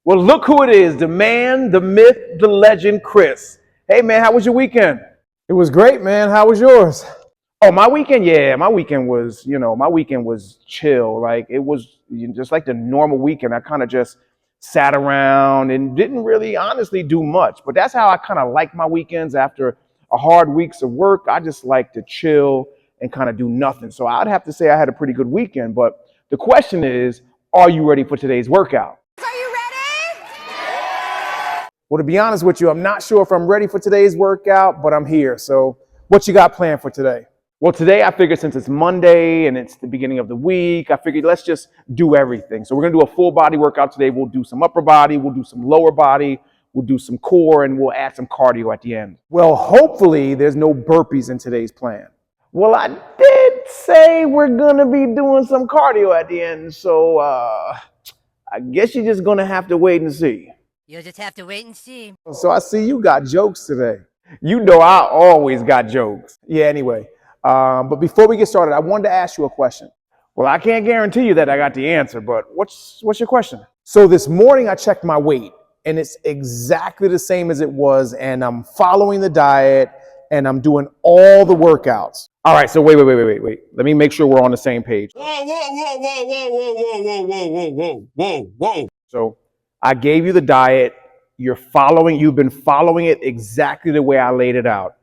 Well, look who it is, the man, the myth, the legend, Chris. Hey, man, how was your weekend? It was great, man. How was yours? Oh, my weekend? Yeah, my weekend was chill. Like, it was just like the normal weekend. I kind of just sat around and didn't really honestly do much. But that's how I kind of like my weekends after a hard weeks of work. I just like to chill and kind of do nothing. So I'd have to say I had a pretty good weekend. But the question is, are you ready for today's workout? Are you ready? Well, to be honest with you, I'm not sure if I'm ready for today's workout, but I'm here. So what you got planned for today? Well, today I figured since it's Monday and it's the beginning of the week, I figured let's just do everything. So we're going to do a full body workout today. We'll do some upper body, we'll do some lower body, we'll do some core, and we'll add some cardio at the end. Well, hopefully there's no burpees in today's plan. Well, I did say we're going to be doing some cardio at the end, so I guess you're just going to have to wait and see. You'll just have to wait and see. So I see you got jokes today. You know I always got jokes. Yeah, anyway. But before we get started, I wanted to ask you a question. Well, I can't guarantee you that I got the answer, but what's your question? So this morning I checked my weight and it's exactly the same as it was, and I'm following the diet and I'm doing all the workouts. All right, so wait. Let me make sure we're on the same page. Whoa. So I gave you the diet. You've been following it exactly the way I laid it out.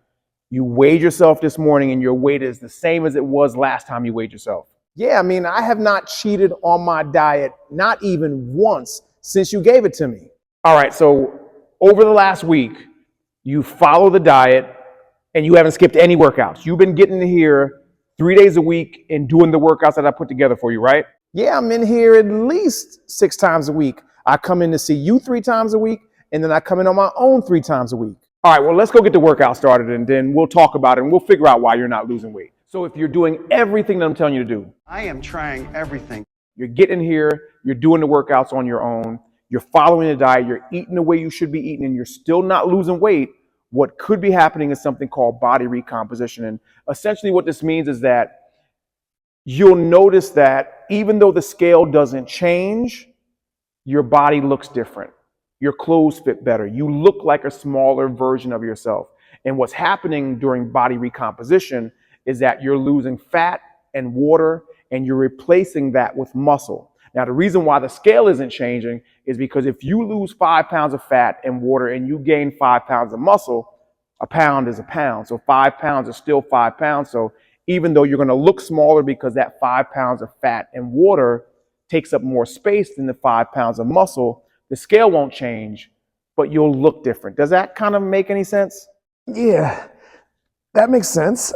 You weighed yourself this morning and your weight is the same as it was last time you weighed yourself. Yeah, I mean, I have not cheated on my diet, not even once, since you gave it to me. All right, so over the last week, you follow the diet and you haven't skipped any workouts. You've been getting here 3 days a week and doing the workouts that I put together for you, right? Yeah, I'm in here at least 6 times a week. I come in to see you 3 times a week, and then I come in on my own 3 times a week. All right, well, let's go get the workout started and then we'll talk about it and we'll figure out why you're not losing weight. So if you're doing everything that I'm telling you to do, I am trying everything. you're getting here, you're doing the workouts on your own, you're following the diet, you're eating the way you should be eating, and you're still not losing weight, what could be happening is something called body recomposition. And essentially what this means is that you'll notice that even though the scale doesn't change, your body looks different. Your clothes fit better. You look like a smaller version of yourself. And what's happening during body recomposition is that you're losing fat and water and you're replacing that with muscle. Now, the reason why the scale isn't changing is because if you lose 5 pounds of fat and water and you gain 5 pounds of muscle, a pound is a pound. So 5 pounds is still 5 pounds. So even though you're going to look smaller because that 5 pounds of fat and water takes up more space than the 5 pounds of muscle, the scale won't change, but you'll look different. Does that kind of make any sense? Yeah, that makes sense.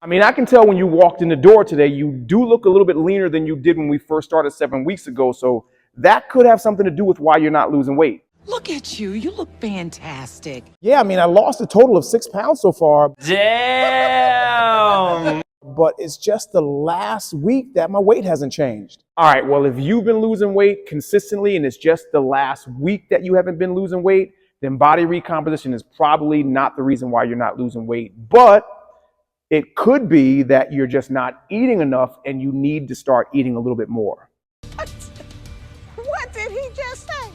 I mean, I can tell when you walked in the door today, you do look a little bit leaner than you did when we first started 7 weeks ago. So that could have something to do with why you're not losing weight. Look at you. You look fantastic. Yeah, I mean, I lost a total of 6 pounds so far. Damn! But it's just the last week that my weight hasn't changed. All right, well, if you've been losing weight consistently and it's just the last week that you haven't been losing weight, then body recomposition is probably not the reason why you're not losing weight. But it could be that you're just not eating enough and you need to start eating a little bit more. What did he just say?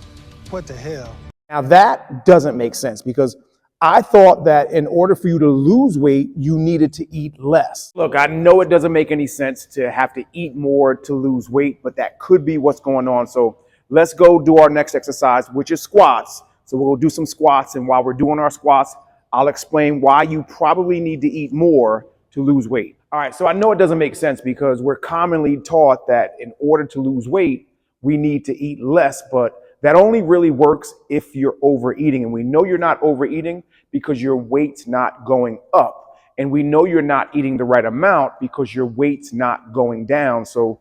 What the hell? Now that doesn't make sense because I thought that in order for you to lose weight, you needed to eat less. Look, I know it doesn't make any sense to have to eat more to lose weight, but that could be what's going on. So let's go do our next exercise, which is squats. So we'll do some squats, and while we're doing our squats, I'll explain why you probably need to eat more to lose weight. All right, so I know it doesn't make sense because we're commonly taught that in order to lose weight, we need to eat less, but that only really works if you're overeating. And we know you're not overeating because your weight's not going up. And we know you're not eating the right amount because your weight's not going down. So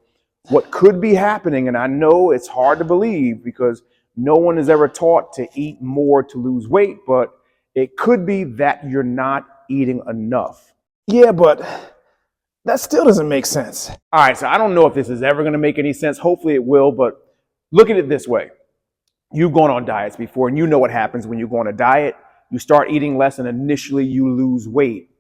what could be happening, and I know it's hard to believe because no one is ever taught to eat more to lose weight, but it could be that you're not eating enough. Yeah, but that still doesn't make sense. All right, so I don't know if this is ever going to make any sense. Hopefully it will, but look at it this way. You've gone on diets before, and you know what happens when you go on a diet. You start eating less, and initially you lose weight.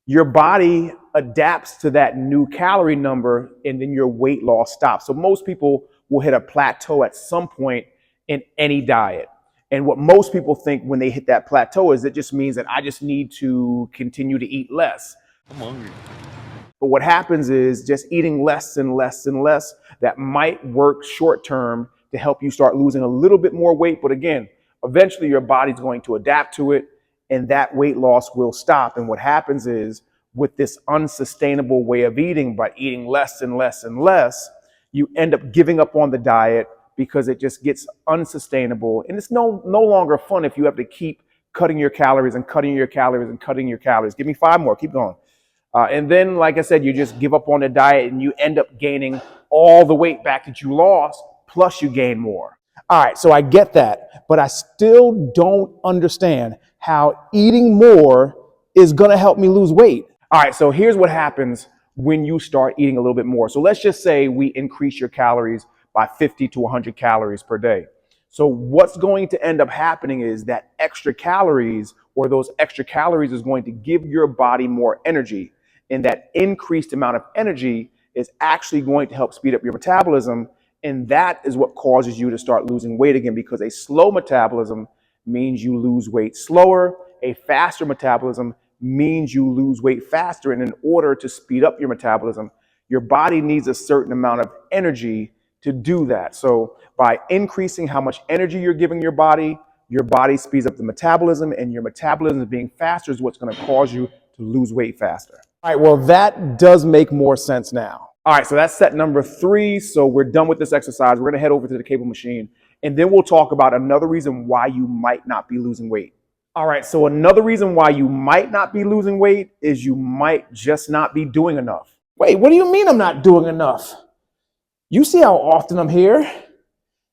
Your body adapts to that new calorie number, and then your weight loss stops. So most people will hit a plateau at some point, in any diet. And what most people think when they hit that plateau is it just means that I just need to continue to eat less. I'm hungry. But what happens is just eating less and less and less, that might work short term to help you start losing a little bit more weight. But again, eventually your body's going to adapt to it and that weight loss will stop. And what happens is with this unsustainable way of eating, by eating less and less and less, you end up giving up on the diet because it just gets unsustainable. And it's no longer fun if you have to keep cutting your calories and cutting your calories and cutting your calories. Give me 5 more, keep going. And then, like I said, you just give up on the diet and you end up gaining all the weight back that you lost, plus you gain more. All right, so I get that, but I still don't understand how eating more is going to help me lose weight. All right, so here's what happens when you start eating a little bit more. So let's just say we increase your calories by 50 to 100 calories per day. So what's going to end up happening is that extra calories, or those extra calories, is going to give your body more energy. And that increased amount of energy is actually going to help speed up your metabolism. And that is what causes you to start losing weight again, because a slow metabolism means you lose weight slower. A faster metabolism means you lose weight faster. And in order to speed up your metabolism, your body needs a certain amount of energy to do that. So by increasing how much energy you're giving your body speeds up the metabolism, and your metabolism being faster is what's going to cause you to lose weight faster. All right, well, that does make more sense now. All right, so that's set number 3. So we're done with this exercise. We're going to head over to the cable machine, and then we'll talk about another reason why you might not be losing weight. All right, so another reason why you might not be losing weight is you might just not be doing enough. Wait, what do you mean I'm not doing enough? You see how often I'm here,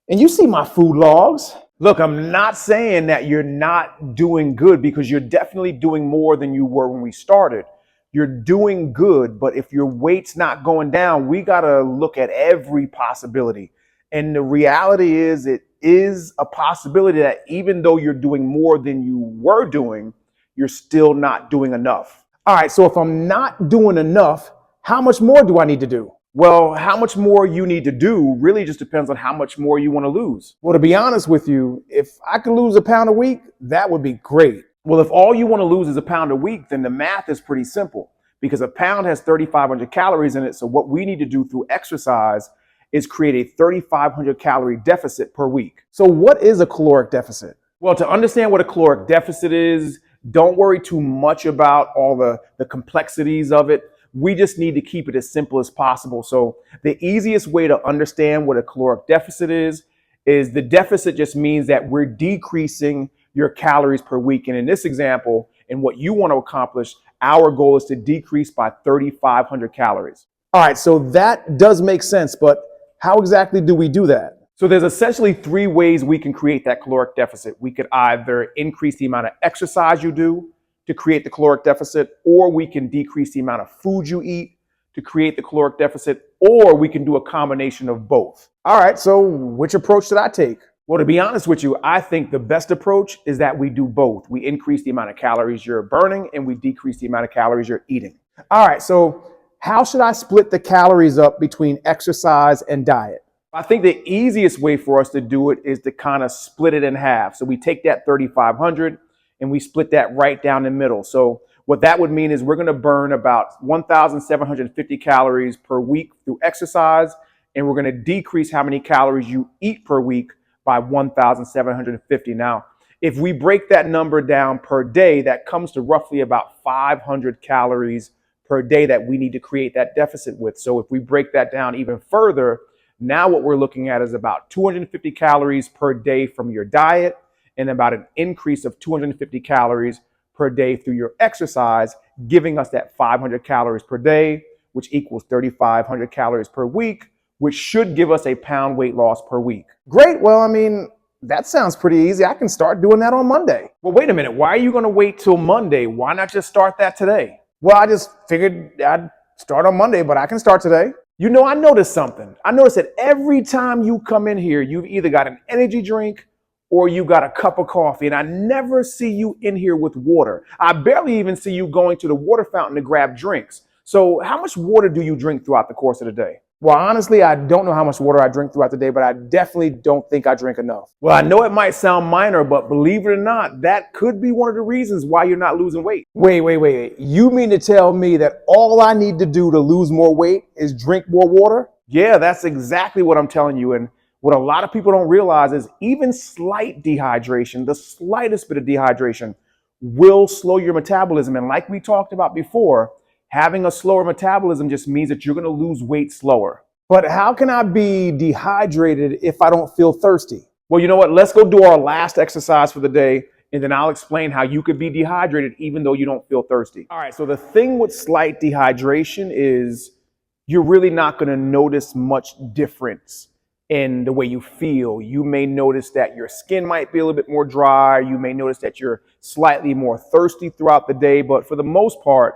and you see my food logs. Look, I'm not saying that you're not doing good, because you're definitely doing more than you were when we started. You're doing good, but if your weight's not going down, we got to look at every possibility. And the reality is, it is a possibility that even though you're doing more than you were doing, you're still not doing enough. All right, so if I'm not doing enough, how much more do I need to do? Well, how much more you need to do really just depends on how much more you want to lose. Well, to be honest with you, if I could lose a pound a week, that would be great. Well, if all you want to lose is a pound a week, then the math is pretty simple, because a pound has 3,500 calories in it. So what we need to do through exercise is create a 3,500 calorie deficit per week. So what is a caloric deficit? Well, to understand what a caloric deficit is, don't worry too much about all the complexities of it. We just need to keep it as simple as possible. So the easiest way to understand what a caloric deficit is the deficit just means that we're decreasing your calories per week. And in this example, and what you want to accomplish, our goal is to decrease by 3,500 calories. All right, so that does make sense, but how exactly do we do that? So there's essentially 3 ways we can create that caloric deficit. We could either increase the amount of exercise you do to create the caloric deficit, or we can decrease the amount of food you eat to create the caloric deficit, or we can do a combination of both. All right, so which approach should I take? Well, to be honest with you, I think the best approach is that we do both. We increase the amount of calories you're burning, and we decrease the amount of calories you're eating. All right, so how should I split the calories up between exercise and diet? I think the easiest way for us to do it is to kind of split it in half. So we take that 3,500 and we split that right down the middle. So what that would mean is we're going to burn about 1,750 calories per week through exercise, and we're going to decrease how many calories you eat per week by 1,750. Now, if we break that number down per day, that comes to roughly about 500 calories per day that we need to create that deficit with. So if we break that down even further, now what we're looking at is about 250 calories per day from your diet, and about an increase of 250 calories per day through your exercise, giving us that 500 calories per day, which equals 3,500 calories per week, which should give us a pound weight loss per week. Great. Well, I mean, that sounds pretty easy. I can start doing that on Monday. Well, wait a minute. Why are you going to wait till Monday? Why not just start that today? Well, I just figured I'd start on Monday, but I can start today. You know, I noticed something. I noticed that every time you come in here, you've either got an energy drink or you got a cup of coffee, and I never see you in here with water. I barely even see you going to the water fountain to grab drinks. So how much water do you drink throughout the course of the day? Well, honestly, I don't know how much water I drink throughout the day, but I definitely don't think I drink enough. Well, I know it might sound minor, but believe it or not, that could be one of the reasons why you're not losing weight. Wait. You mean to tell me that all I need to do to lose more weight is drink more water? Yeah, that's exactly what I'm telling you. And what a lot of people don't realize is even slight dehydration, the slightest bit of dehydration, will slow your metabolism. And like we talked about before, having a slower metabolism just means that you're going to lose weight slower. But how can I be dehydrated if I don't feel thirsty? Well, you know what? Let's go do our last exercise for the day, and then I'll explain how you could be dehydrated even though you don't feel thirsty. All right, so the thing with slight dehydration is you're really not going to notice much difference in the way you feel. You may notice that your skin might be a little bit more dry. You may notice that you're slightly more thirsty throughout the day, but for the most part,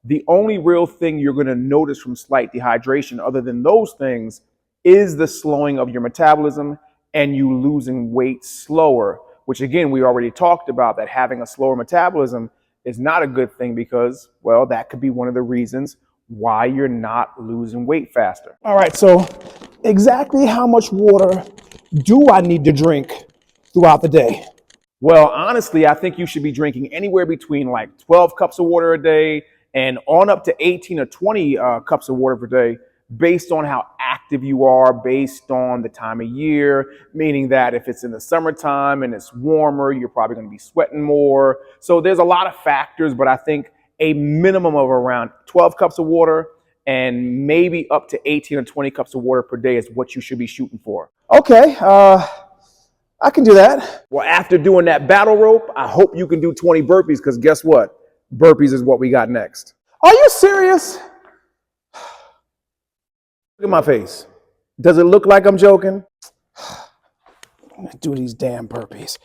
the only real thing you're going to notice from slight dehydration, other than those things, is the slowing of your metabolism and you losing weight slower, which again, we already talked about that having a slower metabolism is not a good thing because, well, that could be one of the reasons why you're not losing weight faster. All right, so exactly how much water do I need to drink throughout the day? Well, honestly, I think you should be drinking anywhere between like 12 cups of water a day and on up to 18 or 20 cups of water per day based on how active you are, based on the time of year, meaning that if it's in the summertime and it's warmer, you're probably going to be sweating more. So there's a lot of factors, but I think a minimum of around 12 cups of water and maybe up to 18 or 20 cups of water per day is what you should be shooting for. Okay, I can do that. Well, after doing that battle rope, I hope you can do 20 burpees because guess what? Burpees is what we got next. Are you serious? Look at my face. Does it look like I'm joking? I'm gonna do these damn burpees.